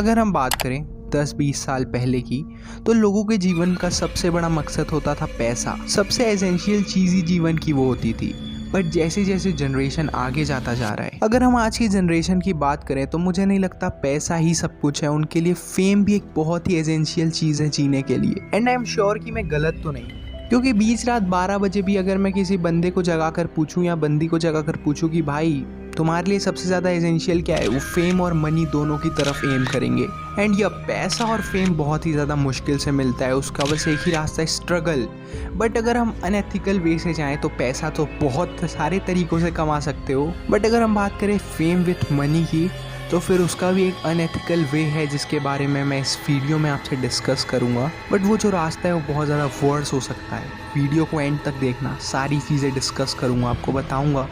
अगर हम बात करें 10-20 साल पहले की, तो लोगों के जीवन का सबसे बड़ा मकसद होता था पैसा। सबसे एसेंशियल चीज़ ही जीवन की वो होती थी। बट जैसे जैसे जनरेशन आगे जाता जा रहा है, अगर हम आज की जनरेशन की बात करें तो मुझे नहीं लगता पैसा ही सब कुछ है। उनके लिए फेम भी एक बहुत ही एसेंशियल चीज़ है जीने के लिए। एंड आई एम श्योर कि मैं गलत तो नहीं, क्योंकि बीच रात 12 बजे भी अगर मैं किसी बंदे को जगा कर पूछूं या बंदी को जगा कर पूछूं कि भाई तुम्हारे लिए सबसे ज़्यादा एसेंशियल क्या है, वो फेम और मनी दोनों की तरफ एम करेंगे। एंड यह पैसा और फेम बहुत ही ज़्यादा मुश्किल से मिलता है, उसका बस एक ही रास्ता है, स्ट्रगल। बट अगर हम अनएथिकल वे से जाएं तो पैसा तो बहुत सारे तरीक़ों से कमा सकते हो। बट अगर हम बात करें फेम विथ मनी की, तो फिर उसका भी एक अनएथिकल वे है जिसके बारे में मैं इस वीडियो में आपसे डिस्कस करूंगा। बट वो जो रास्ता है वो बहुत ज़्यादा वर्स हो सकता है। वीडियो को एंड तक देखना, सारी चीज़ें डिस्कस करूंगा, आपको बताऊंगा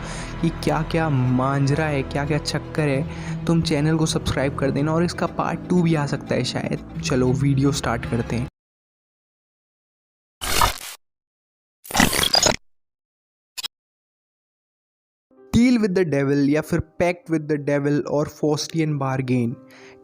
कि क्या क्या मांजरा है, क्या क्या चक्कर है। तुम चैनल को सब्सक्राइब कर देना और इसका पार्ट 2 भी आ सकता है शायद। चलो वीडियो स्टार्ट करते हैं। डील विद द डेविल या फिर पैक्ट विद द डेविल और फॉस्टियन बारगेन,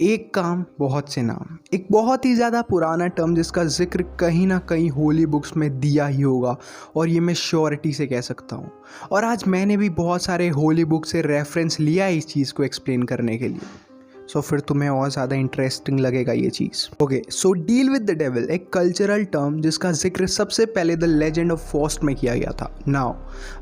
एक काम बहुत से नाम, एक बहुत ही ज़्यादा पुराना टर्म जिसका जिक्र कहीं ना कहीं होली बुक्स में दिया ही होगा, और ये मैं श्योरिटी से कह सकता हूँ। और आज मैंने भी बहुत सारे होली बुक से रेफरेंस लिया है इस चीज़ को एक्सप्लेन करने के लिए। सो फिर तुम्हें और ज़्यादा इंटरेस्टिंग लगेगा ये चीज़। Okay, so deal with the devil एक कल्चरल टर्म जिसका जिक्र सबसे पहले द लेजेंड ऑफ फॉस्ट में किया गया था। नाउ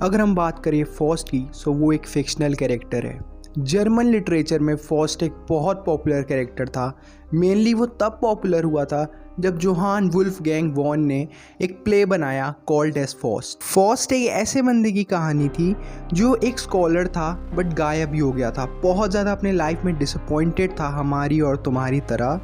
अगर हम बात करें फॉस्ट की, सो वो एक फिक्शनल कैरेक्टर है। जर्मन लिटरेचर में फॉस्ट एक बहुत पॉपुलर कैरेक्टर था। मेनली वो तब पॉपुलर हुआ था जब जोहान वुल्फगैंग वॉन ने एक प्ले बनाया कॉल्ड एज फॉस्ट। फॉस्ट एक ऐसे बंदे की कहानी थी जो एक स्कॉलर था बट गायब ही हो गया था। बहुत ज़्यादा अपने लाइफ में डिसअपॉइंटेड था, हमारी और तुम्हारी तरह।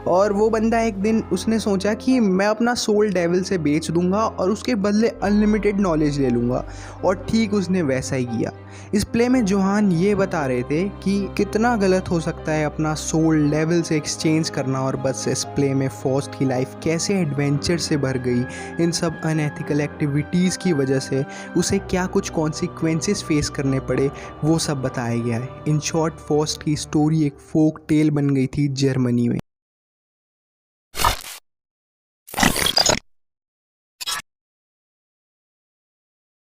और वो बंदा एक दिन उसने सोचा कि मैं अपना सोल डेविल से बेच दूंगा और उसके बदले अनलिमिटेड नॉलेज ले लूँगा, और ठीक उसने वैसा ही किया। इस प्ले में जोहान ये बता रहे थे कि कितना गलत हो सकता है अपना सोल डेविल से एक्सचेंज करना, और बस इस प्ले में फॉस्ट की लाइफ कैसे एडवेंचर से भर गई। इन सब अनएथिकल एक्टिविटीज़ की वजह से उसे क्या कुछ कॉन्सिक्वेंसेस फेस करने पड़े, वो सब बताया गया है। इन शॉर्ट फॉस्ट की स्टोरी एक फोक टेल बन गई थी जर्मनी में।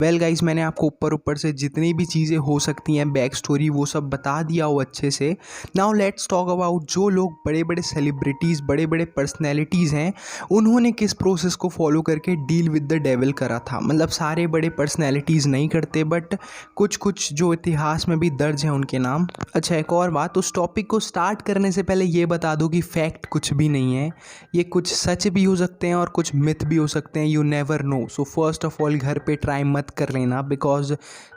वेल गाइस, मैंने आपको ऊपर से जितनी भी चीज़ें हो सकती हैं बैक स्टोरी वो सब बता दिया हो अच्छे से। नाउ लेट्स टॉक अबाउट जो लोग बड़े बड़े सेलिब्रिटीज़, बड़े बड़े पर्सनैलिटीज़ हैं, उन्होंने किस प्रोसेस को फॉलो करके डील विद द डेविल करा था। मतलब सारे बड़े पर्सनैलिटीज़ नहीं करते, बट कुछ कुछ जो इतिहास में भी दर्ज हैं उनके नाम। अच्छा, एक और बात, उस टॉपिक को स्टार्ट करने से पहले ये बता दो कि फैक्ट कुछ भी नहीं है। ये कुछ सच भी हो सकते हैं और कुछ मिथ भी हो सकते हैं, you never know. So first of all घर पे ट्राई मत कर लेना, बिकॉज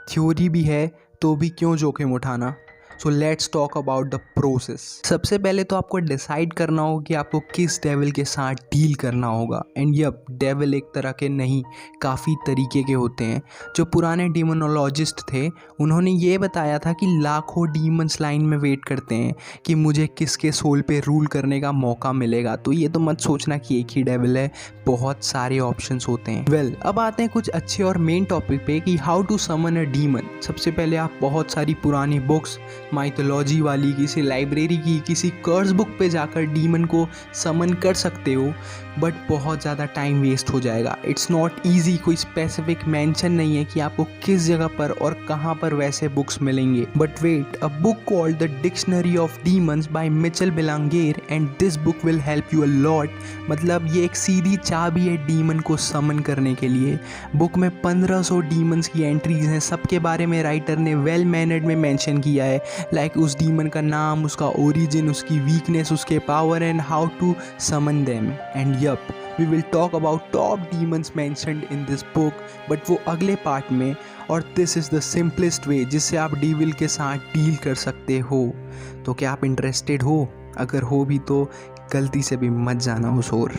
थ्योरी भी है तो भी क्यों जोखिम उठाना। So let's talk about the process. सबसे पहले तो आपको डिसाइड करना होगा कि आपको किस डेविल के साथ डील करना होगा। एंड यप, डेविल एक तरह के नहीं, काफ़ी तरीके के होते हैं। जो पुराने डीमोनोलॉजिस्ट थे उन्होंने ये बताया था कि लाखों डीमंस लाइन में वेट करते हैं कि मुझे किसके सोल पे रूल करने का मौका मिलेगा। तो ये तो मत सोचना कि एक ही डेविल है, बहुत सारे ऑप्शंस होते हैं। वेल, अब आते हैं कुछ अच्छे और मेन टॉपिक पे कि how to summon a demon. सबसे पहले आप बहुत सारी पुरानी बुक्स, माइथोलॉजी वाली, किसी लाइब्रेरी की, किसी कर्स बुक पे जाकर डीमन को समन कर सकते हो, बट बहुत ज़्यादा टाइम वेस्ट हो जाएगा। It's not easy. कोई स्पेसिफिक मेंशन नहीं है कि आपको किस जगह पर और कहाँ पर वैसे बुक्स मिलेंगे। But wait, a book called the dictionary of demons by Michelle Belanger, and this book will help you a lot. मतलब ये एक सीधी चाबी है डीमन को समन करने के लिए। बुक में 1500 डीमंस की एंट्रीज हैं, सबके बारे में राइटर ने वेल मैनर्ड में मेंशन किया है। लाइक उस डीमन का नाम, उसका ओरिजिन, उसकी वीकनेस, उसके power, and how to summon them. And yup, we will talk about top demons mentioned in this book, but वो अगले पार्ट में। और this is the simplest way जिससे आप डेविल के साथ डील कर सकते हो। तो क्या आप इंटरेस्टेड हो? अगर हो भी तो गलती से भी मत जाना उस ओर।